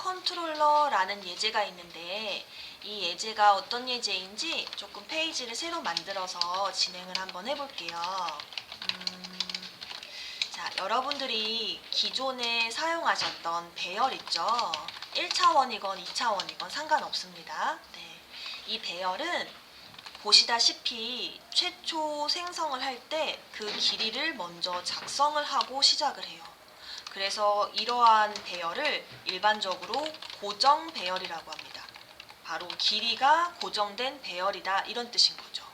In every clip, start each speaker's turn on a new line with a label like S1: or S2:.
S1: 컨트롤러라는 예제가 있는데 이 예제가 어떤 예제인지 조금 페이지를 새로 만들어서 진행을 한번 해볼게요. 자, 여러분들이 기존에 사용하셨던 배열 있죠? 1차원이건 2차원이건 상관없습니다. 네. 이 배열은 보시다시피 최초 생성을 할 때 그 길이를 먼저 작성을 하고 시작을 해요. 그래서 이러한 배열을 일반적으로 고정 배열이라고 합니다. 바로 길이가 고정된 배열이다 이런 뜻인 거죠.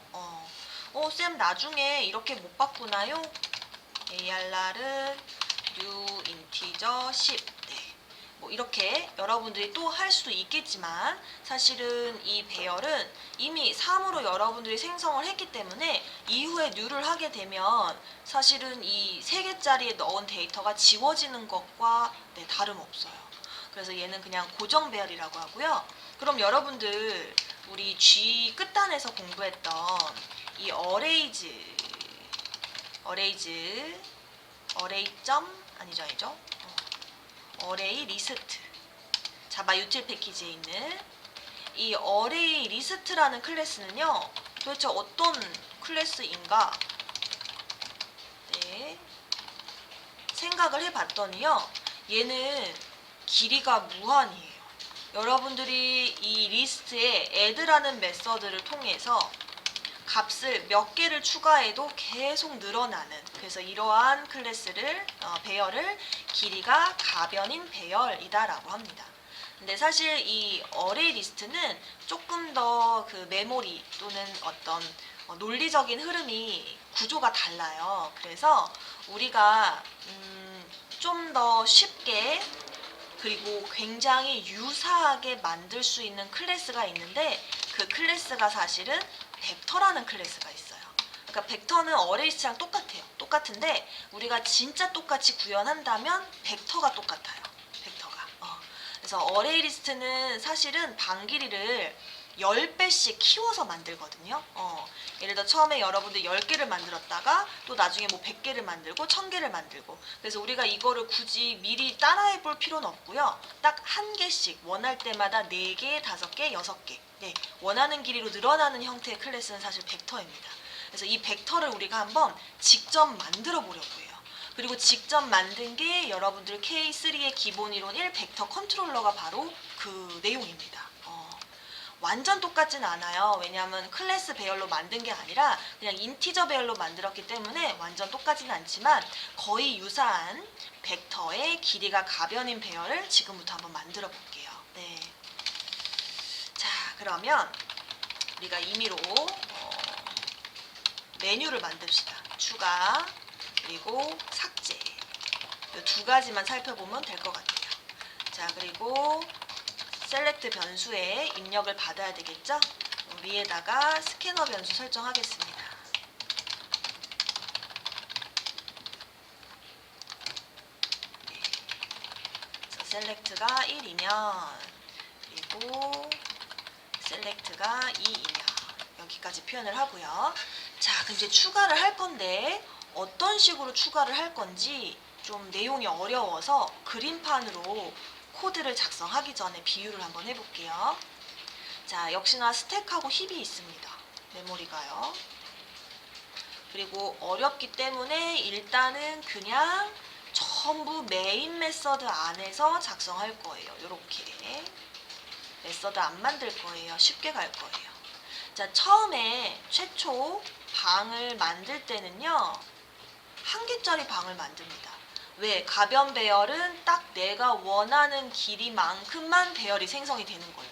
S1: 쌤 나중에 이렇게 못 바꾸나요? ARR은 new integer 10. 네. 뭐 이렇게 여러분들이 또 할 수도 있겠지만 사실은 이 배열은 이미 3으로 여러분들이 생성을 했기 때문에 이후에 new를 하게 되면 사실은 이 3개짜리에 넣은 데이터가 지워지는 것과 다름없어요. 그래서 얘는 그냥 고정 배열이라고 하고요. 그럼 여러분들 우리 G 끝단에서 공부했던 이 어레이 리스트 자바 유틸 패키지에 있는 이 어레이 리스트라는 클래스는요 도대체 어떤 클래스인가 생각을 해봤더니요 얘는 길이가 무한이에요. 여러분들이 이 리스트에 add라는 메서드를 통해서 값을 몇 개를 추가해도 계속 늘어나는, 그래서 이러한 클래스를 배열을 길이가 가변인 배열이다라고 합니다. 근데 사실 이 어레이 리스트는 조금 더 그 메모리 또는 어떤 논리적인 흐름이 구조가 달라요. 그래서 우리가 좀 더 쉽게 그리고 굉장히 유사하게 만들 수 있는 클래스가 있는데 그 클래스가 사실은 벡터라는 클래스가 있어요. 그러니까 벡터는 어레이스랑 똑같아요. 똑같은데 우리가 진짜 똑같이 구현한다면 벡터가 똑같아요. 벡터가. 그래서 어레이 리스트는 사실은 방 길이를 10배씩 키워서 만들거든요. 예를 들어 처음에 여러분들 10개를 만들었다가 또 나중에 뭐 100개를 만들고 1000개를 만들고, 그래서 우리가 이거를 굳이 미리 따라해 볼 필요는 없고요. 딱 한 개씩 원할 때마다 4개, 5개, 6개 원하는 길이로 늘어나는 형태의 클래스는 사실 벡터입니다. 그래서 이 벡터를 우리가 한번 직접 만들어 보려고 해요. 그리고 직접 만든 게 여러분들 K3의 기본 이론 1 벡터 컨트롤러가 바로 그 내용입니다. 완전 똑같진 않아요. 왜냐하면 클래스 배열로 만든 게 아니라 그냥 인티저 배열로 만들었기 때문에 완전 똑같진 않지만 거의 유사한 벡터의 길이가 가변인 배열을 지금부터 한번 만들어 볼게요. 네. 자, 그러면 우리가 임의로 메뉴를 만듭시다. 추가 그리고 삭제 이 2가지만 살펴보면 될 것 같아요. 자, 그리고 셀렉트 변수에 입력을 받아야 되겠죠? 위에다가 스캐너 변수 설정하겠습니다. 셀렉트가 1이면 그리고 셀렉트가 2이면 여기까지 표현을 하고요. 자, 그럼 이제 추가를 할 건데 어떤 식으로 추가를 할 건지 좀 내용이 어려워서 그림판으로 코드를 작성하기 전에 비유를 한번 해볼게요. 자, 역시나 스택하고 힙이 있습니다. 메모리가요. 그리고 어렵기 때문에 일단은 그냥 전부 메인 메서드 안에서 작성할 거예요. 이렇게 메서드 안 만들 거예요. 쉽게 갈 거예요. 자, 처음에 최초 방을 만들 때는요 1개짜리 방을 만듭니다. 왜? 가변 배열은 딱 내가 원하는 길이만큼만 배열이 생성이 되는 거예요.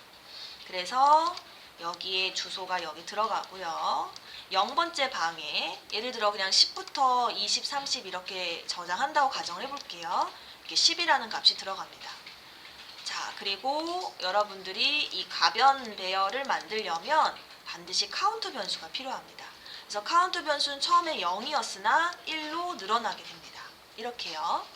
S1: 그래서 여기에 주소가 여기 들어가고요. 0번째 방에 예를 들어 그냥 10부터 20, 30 이렇게 저장한다고 가정을 해볼게요. 이렇게 10이라는 값이 들어갑니다. 자, 그리고 여러분들이 이 가변 배열을 만들려면 반드시 카운트 변수가 필요합니다. 그래서 카운트 변수는 처음에 0이었으나 1로 늘어나게 됩니다. 이렇게요.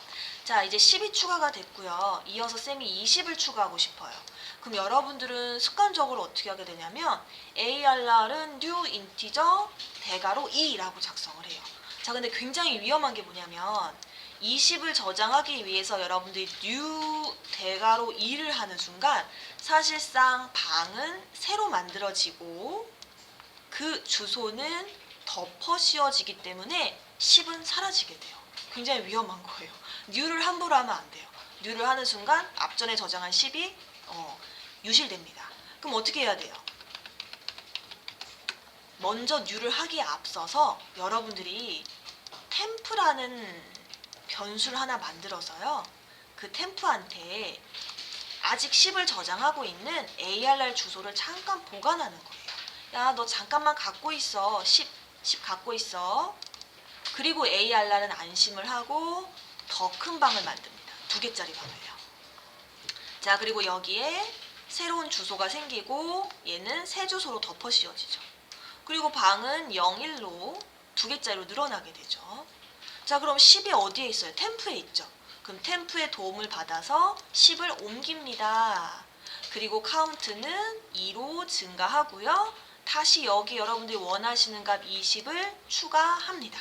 S1: 자, 이제 10이 추가가 됐고요. 이어서 쌤이 20을 추가하고 싶어요. 그럼 여러분들은 습관적으로 어떻게 하게 되냐면 ARR은 new integer 대괄호 2라고 작성을 해요. 자, 근데 굉장히 위험한 게 뭐냐면 20을 저장하기 위해서 여러분들이 new 제가로 2를 하는 순간 사실상 방은 새로 만들어지고 그 주소는 덮어 씌워지기 때문에 10은 사라지게 돼요. 굉장히 위험한 거예요. 뉴를 함부로 하면 안 돼요. 뉴를 하는 순간 앞전에 저장한 10이 유실됩니다. 그럼 어떻게 해야 돼요? 먼저 뉴를 하기에 앞서서 여러분들이 템프라는 변수를 하나 만들어서요. 그 템프한테 아직 10을 저장하고 있는 ARR 주소를 잠깐 보관하는 거예요. 야, 너 잠깐만 갖고 있어. 10 갖고 있어. 그리고 ARR은 안심을 하고 더 큰 방을 만듭니다. 2개짜리 방을요. 자, 그리고 여기에 새로운 주소가 생기고 얘는 새 주소로 덮어 씌워지죠. 그리고 방은 0, 1로 2개짜리로 늘어나게 되죠. 자, 그럼 10이 어디에 있어요? 템프에 있죠. 그럼 템프의 도움을 받아서 10을 옮깁니다. 그리고 카운트는 2로 증가하고요. 다시 여기 여러분들이 원하시는 값 20을 추가합니다.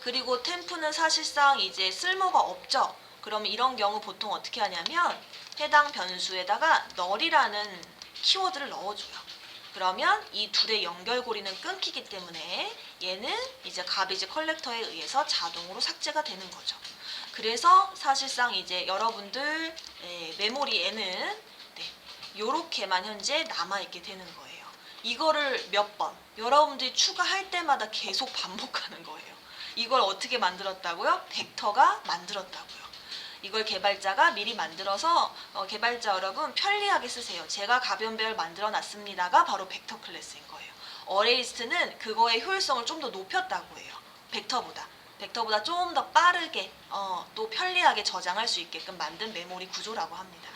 S1: 그리고 템프는 사실상 이제 쓸모가 없죠. 그럼 이런 경우 보통 어떻게 하냐면 해당 변수에다가 null이라는 키워드를 넣어줘요. 그러면 이 둘의 연결고리는 끊기기 때문에 얘는 이제 가비지 컬렉터에 의해서 자동으로 삭제가 되는 거죠. 그래서 사실상 이제 여러분들 메모리에는 요렇게만 현재 남아있게 되는 거예요. 이거를 몇 번, 여러분들이 추가할 때마다 계속 반복하는 거예요. 이걸 어떻게 만들었다고요? 벡터가 만들었다고요. 이걸 개발자가 미리 만들어서 개발자 여러분 편리하게 쓰세요. 제가 가변배열 만들어 놨습니다가 바로 벡터 클래스인 거예요. 어레이스트는 그거의 효율성을 좀 더 높였다고 해요. 벡터보다 좀 더 빠르게 또 편리하게 저장할 수 있게끔 만든 메모리 구조라고 합니다.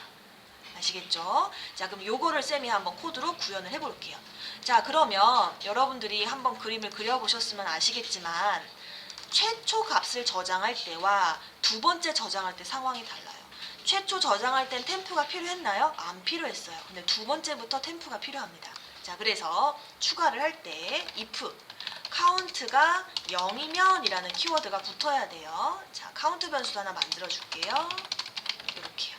S1: 아시겠죠? 자, 그럼 요거를 쌤이 한번 코드로 구현을 해볼게요. 자, 그러면 여러분들이 한번 그림을 그려보셨으면 아시겠지만 최초 값을 저장할 때와 2번째 저장할 때 상황이 달라요. 최초 저장할 땐 템프가 필요했나요? 안 필요했어요. 근데 2번째부터 템프가 필요합니다. 자, 그래서 추가를 할 때 if 카운트가 0이면 이라는 키워드가 붙어야 돼요. 자, 카운트 변수도 하나 만들어 줄게요. 이렇게요.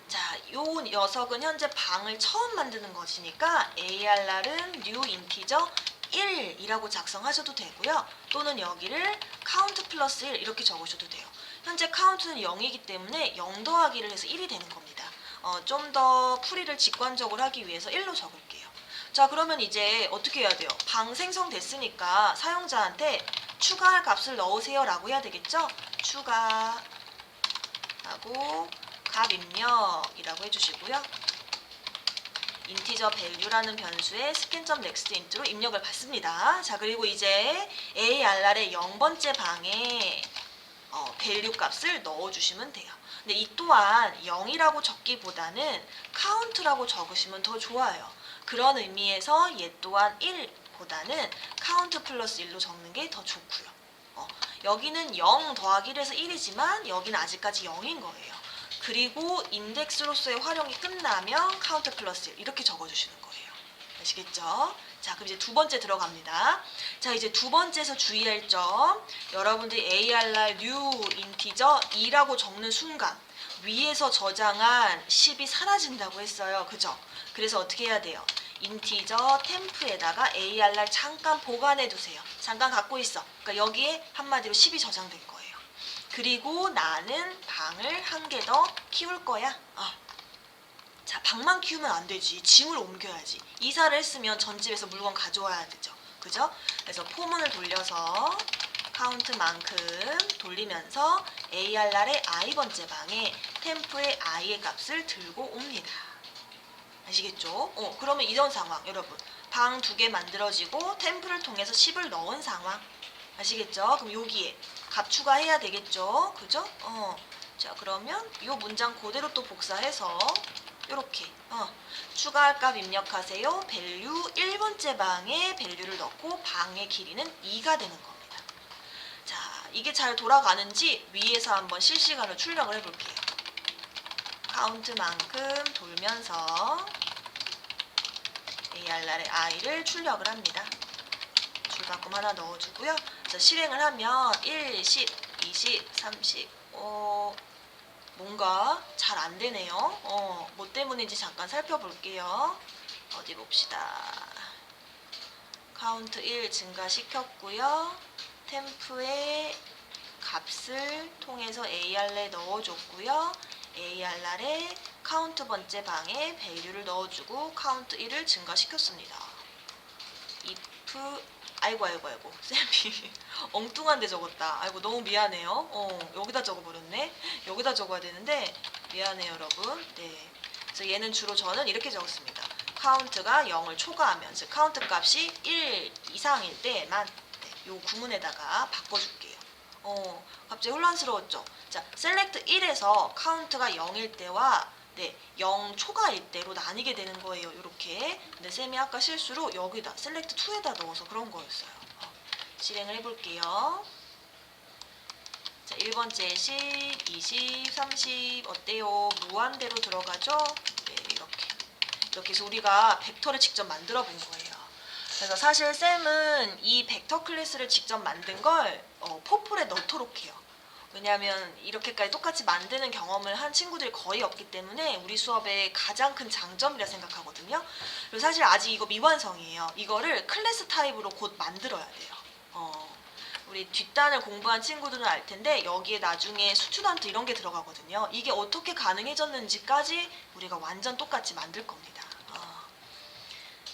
S1: 자, 요 녀석은 현재 방을 처음 만드는 것이니까 ARR은 new integer 1이라고 작성하셔도 되고요. 또는 여기를 count 플러스 1 이렇게 적으셔도 돼요. 현재 카운트는 0이기 때문에 0 더하기를 해서 1이 되는 겁니다. 좀 더 풀이를 직관적으로 하기 위해서 1로 적을게요. 자, 그러면 이제 어떻게 해야 돼요? 방 생성됐으니까 사용자한테 추가할 값을 넣으세요 라고 해야 되겠죠? 추가하고 값 입력이라고 해주시고요. 인티저 밸류라는 변수에 scan.nextint로 입력을 받습니다. 자, 그리고 이제 ARR의 0번째 방에 밸류 값을 넣어주시면 돼요. 근데 이 또한 0이라고 적기보다는 count라고 적으시면 더 좋아요. 그런 의미에서 얘 또한 1보다는 count 플러스 1로 적는 게 더 좋고요. 여기는 0 더하기 1에서 1이지만 여기는 아직까지 0인 거예요. 그리고 인덱스로서의 활용이 끝나면 카운트 플러스 1 이렇게 적어주시는 거예요. 아시겠죠? 자, 그럼 이제 2번째 들어갑니다. 자, 이제 2번째에서 주의할 점, 여러분들이 ARR new integer 2라고 적는 순간 위에서 저장한 10이 사라진다고 했어요. 그죠? 그래서 어떻게 해야 돼요? 인티저 템프에다가 ARR 잠깐 보관해 두세요. 잠깐 갖고 있어. 그러니까 여기에 한마디로 10이 저장된 거예요. 그리고 나는 방을 한 개 더 키울 거야. 자, 방만 키우면 안 되지. 짐을 옮겨야지. 이사를 했으면 전 집에서 물건 가져와야 되죠. 그죠? 그래서 포문을 돌려서 카운트만큼 돌리면서 ARR의 i번째 방에 템프의 i의 값을 들고 옵니다. 아시겠죠? 그러면 이런 상황 여러분. 방 2개 만들어지고 템프를 통해서 10을 넣은 상황. 아시겠죠? 그럼 여기에 값 추가해야 되겠죠? 그죠? 자, 그러면 이 문장 그대로 또 복사해서 이렇게 추가할 값 입력하세요. 밸류 1번째 방에 밸류를 넣고 방의 길이는 2가 되는 겁니다. 자, 이게 잘 돌아가는지 위에서 한번 실시간으로 출력을 해볼게요. 카운트만큼 돌면서 ARR의 i를 출력을 합니다. 줄바꿈 하나 넣어주고요. 자, 실행을 하면 1, 10, 20, 30, 5, 뭔가 잘 안 되네요. 뭐 때문인지 잠깐 살펴볼게요. 어디 봅시다. 카운트 1 증가시켰고요. 템프의 값을 통해서 AR에 넣어줬고요. AR에 카운트 번째 방에 밸류를 넣어주고 카운트 1을 증가시켰습니다. if 아이고 쌤이 엉뚱한 데 적었다. 아이고 너무 미안해요. 여기다 적어버렸네. 여기다 적어야 되는데 미안해요 여러분. 네. 그래서 얘는 주로 저는 이렇게 적었습니다. 카운트가 0을 초과하면 즉 카운트 값이 1 이상일 때만 네, 요 구문에다가 바꿔줄게요. 갑자기 혼란스러웠죠? 자, select 1에서 카운트가 0일 때와 네, 0 초과일 때로 나뉘게 되는 거예요. 이렇게. 근데 쌤이 아까 실수로 여기다 select 2에다 넣어서 그런 거였어요. 실행을 해볼게요. 자, 1번째 10, 20, 30 어때요? 무한대로 들어가죠? 네, 이렇게 해서 우리가 벡터를 직접 만들어 본 거예요. 그래서 사실 쌤은 이 벡터 클래스를 직접 만든 걸 포폴에 넣도록 해요. 왜냐하면 이렇게까지 똑같이 만드는 경험을 한 친구들이 거의 없기 때문에 우리 수업의 가장 큰 장점이라 생각하거든요. 그리고 사실 아직 이거 미완성이에요. 이거를 클래스 타입으로 곧 만들어야 돼요. 우리 뒷단을 공부한 친구들은 알 텐데 여기에 나중에 수투단트 이런 게 들어가거든요. 이게 어떻게 가능해졌는지까지 우리가 완전 똑같이 만들 겁니다.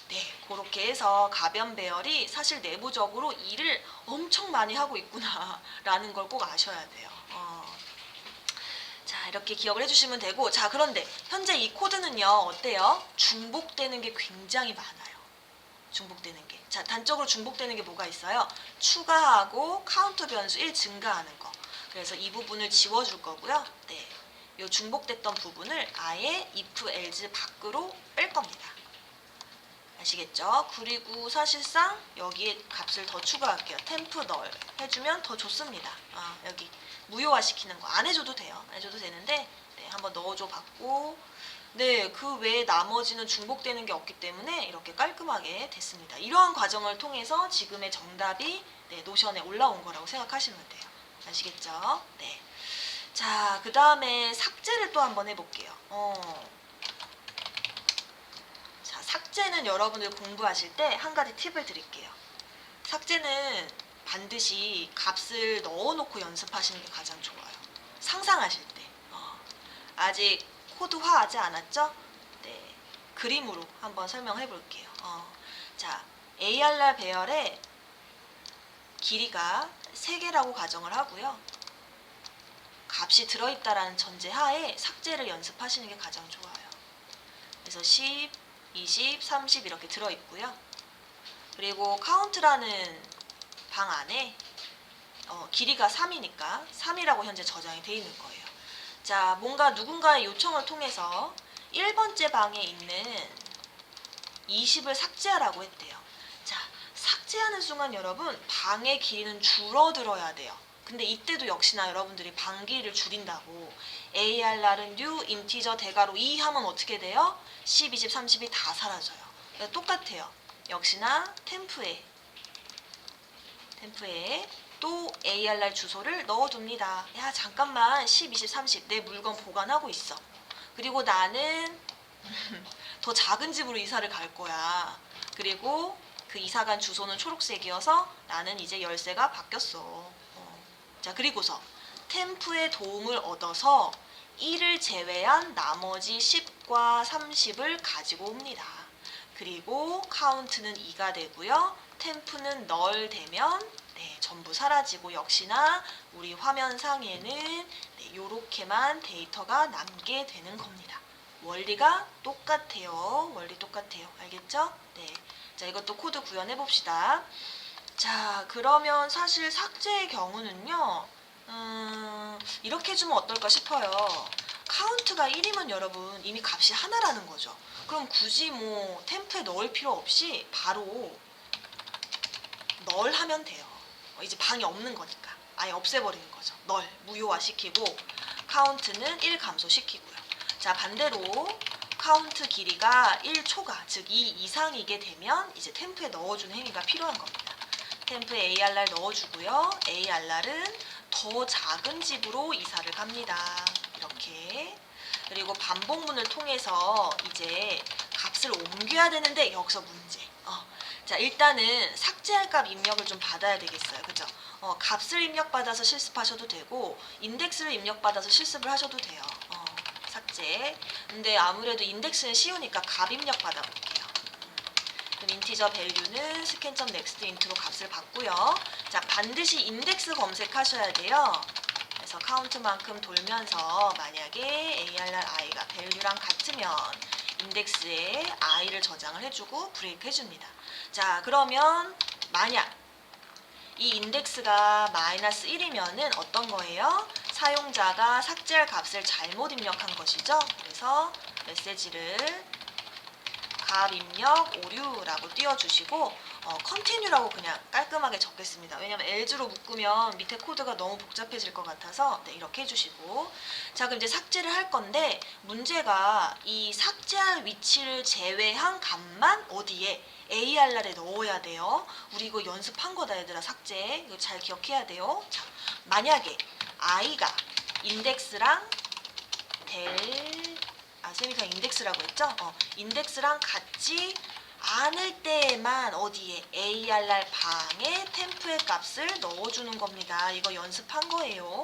S1: 네, 그렇게 해서 가변 배열이 사실 내부적으로 일을 엄청 많이 하고 있구나 라는 걸 꼭 아셔야 돼요. 자, 이렇게 기억을 해주시면 되고, 자, 그런데 현재 이 코드는요 어때요? 중복되는 게 굉장히 많아요. 중복되는 게. 자, 단적으로 중복되는 게 뭐가 있어요? 추가하고 카운트 변수 1 증가하는 거. 그래서 이 부분을 지워줄 거고요. 네, 이 중복됐던 부분을 아예 if, else 밖으로 뺄 겁니다. 아시겠죠? 그리고 사실상 여기에 값을 더 추가할게요. 템프 널 해주면 더 좋습니다. 여기 무효화 시키는 거 안 해줘도 돼요. 안 해줘도 되는데 네, 한번 넣어줘 봤고 네, 그 외에 나머지는 중복되는 게 없기 때문에 이렇게 깔끔하게 됐습니다. 이러한 과정을 통해서 지금의 정답이 네, 노션에 올라온 거라고 생각하시면 돼요. 아시겠죠? 네. 자, 그 다음에 삭제를 또 한번 해볼게요. 자, 삭제는 여러분들 공부하실 때 한 가지 팁을 드릴게요. 삭제는 반드시 값을 넣어놓고 연습하시는 게 가장 좋아요. 상상하실 때. 아직 코드화하지 않았죠? 네, 그림으로 한번 설명해 볼게요. 자, ARR 배열의 길이가 3개라고 가정을 하고요. 값이 들어있다라는 전제 하에 삭제를 연습하시는 게 가장 좋아요. 그래서 10, 20, 30 이렇게 들어있고요. 그리고 카운트라는 방 안에 길이가 3이니까 3이라고 현재 저장이 되어 있는 거예요. 자, 뭔가 누군가의 요청을 통해서 1번째 방에 있는 20을 삭제하라고 했대요. 자, 삭제하는 순간 여러분 방의 길이는 줄어들어야 돼요. 근데 이때도 역시나 여러분들이 방 길이를 줄인다고 ARR은 new 인티저 대괄호 2 하면 어떻게 돼요? 10, 20, 30이 다 사라져요. 그러니까 똑같아요. 역시나 템프에 또 ARR 주소를 넣어둡니다. 야, 잠깐만 10, 20, 30 내 물건 보관하고 있어. 그리고 나는 더 작은 집으로 이사를 갈 거야. 그리고 그 이사간 주소는 초록색이어서 나는 이제 열쇠가 바뀌었어. 자, 그리고서 템프의 도움을 얻어서 1을 제외한 나머지 10과 30을 가지고 옵니다. 그리고 카운트는 2가 되고요. 템프는 널 되면 네, 전부 사라지고 역시나 우리 화면상에는 이렇게만 데이터가 남게 되는 겁니다. 원리가 똑같아요. 원리 똑같아요. 알겠죠? 네. 자, 이것도 코드 구현해 봅시다. 자, 그러면 사실 삭제의 경우는요. 이렇게 해주면 어떨까 싶어요. 카운트가 1이면 여러분 이미 값이 하나라는 거죠. 그럼 굳이 뭐 템프에 넣을 필요 없이 바로 널 하면 돼요. 이제 방이 없는 거니까 아예 없애버리는 거죠. 널 무효화 시키고 카운트는 1 감소시키고요. 자, 반대로 카운트 길이가 1 초과 즉 2 이상이게 되면 이제 템프에 넣어주는 행위가 필요한 겁니다. 템프에 ARR 넣어주고요. ARR은 더 작은 집으로 이사를 갑니다. 이렇게 그리고 반복문을 통해서 이제 값을 옮겨야 되는데 여기서 문제. 자, 일단은 삭제할 값 입력을 좀 받아야 되겠어요. 그죠? 값을 입력받아서 실습하셔도 되고 인덱스를 입력받아서 실습을 하셔도 돼요. 삭제. 근데 아무래도 인덱스는 쉬우니까 값 입력 받아볼게요. 그럼 인티저 밸류는 scan.next int로 값을 받고요. 자, 반드시 인덱스 검색하셔야 돼요. 그래서 카운트만큼 돌면서 만약에 ARRI가 밸류랑 같으면 인덱스에 i를 저장을 해주고 브레이크 해줍니다. 자, 그러면 만약 이 인덱스가 마이너스 1이면은 어떤 거예요? 사용자가 삭제할 값을 잘못 입력한 것이죠. 그래서 메시지를 값 입력 오류라고 띄워주시고 continue라고 그냥 깔끔하게 적겠습니다. 왜냐면 else로 묶으면 밑에 코드가 너무 복잡해질 것 같아서 네, 이렇게 해주시고 자, 그럼 이제 삭제를 할 건데 문제가 이 삭제할 위치를 제외한 값만 어디에 ARR에 넣어야 돼요. 우리 이거 연습한 거다 얘들아. 삭제 이거 잘 기억해야 돼요. 자, 만약에 i가 인덱스랑 세미가 인덱스라고 했죠? 인덱스랑 같지 않을 때에만 어디에 ARR 방에 템프의 값을 넣어주는 겁니다. 이거 연습한 거예요.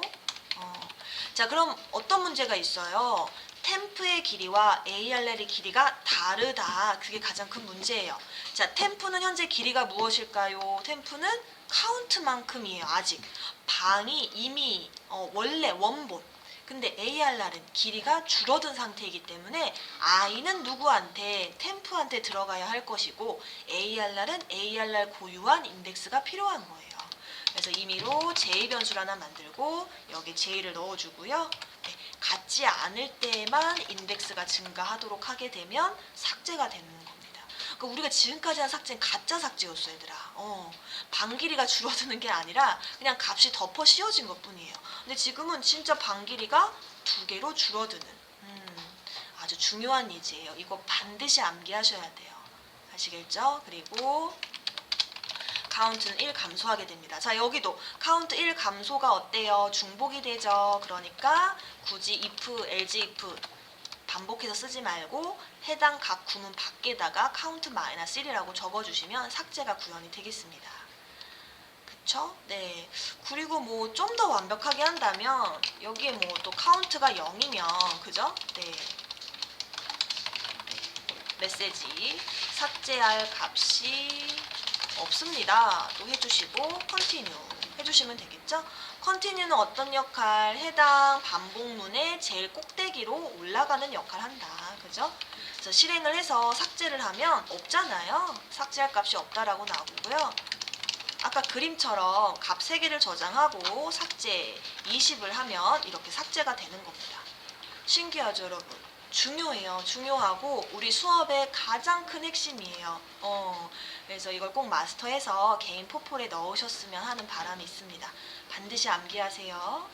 S1: 자, 그럼 어떤 문제가 있어요? 템프의 길이와 ARR의 길이가 다르다. 그게 가장 큰 문제예요. 자, 템프는 현재 길이가 무엇일까요? 템프는 카운트만큼이에요. 아직 방이 이미 원래 원본. 근데 ARR은 길이가 줄어든 상태이기 때문에 i는 누구한테? 템프한테 들어가야 할 것이고 ARR은 ARR 고유한 인덱스가 필요한 거예요. 그래서 임의로 j 변수를 하나 만들고 여기 j를 넣어주고요. 네, 같지 않을 때에만 인덱스가 증가하도록 하게 되면 삭제가 되는 겁니다. 그러니까 우리가 지금까지 한 삭제는 가짜 삭제였어 얘들아. 방 길이가 줄어드는 게 아니라 그냥 값이 덮어 씌워진 것뿐이에요. 근데 지금은 진짜 방 길이가 2개로 줄어드는 아주 중요한 예제예요. 이거 반드시 암기하셔야 돼요. 아시겠죠? 그리고 카운트는 1 감소하게 됩니다. 자, 여기도 카운트 1 감소가 어때요? 중복이 되죠. 그러니까 굳이 if, else if 반복해서 쓰지 말고 해당 각 구문 밖에다가 카운트 마이너스 1이라고 적어주시면 삭제가 구현이 되겠습니다. 그쵸? 네. 그리고 뭐 좀 더 완벽하게 한다면 여기에 뭐 또 카운트가 0이면 그죠? 네. 메시지 삭제할 값이 없습니다. 또 해주시고 continue 해주시면 되겠죠? continue는 어떤 역할? 해당 반복문의 제일 꼭대기로 올라가는 역할을 한다. 그죠? 그래서 실행을 해서 삭제를 하면 없잖아요. 삭제할 값이 없다라고 나오고요. 아까 그림처럼 값 3개를 저장하고 삭제 20을 하면 이렇게 삭제가 되는 겁니다. 신기하죠, 여러분? 중요해요. 중요하고 우리 수업의 가장 큰 핵심이에요. 그래서 이걸 꼭 마스터해서 개인 포폴에 넣으셨으면 하는 바람이 있습니다. 반드시 암기하세요.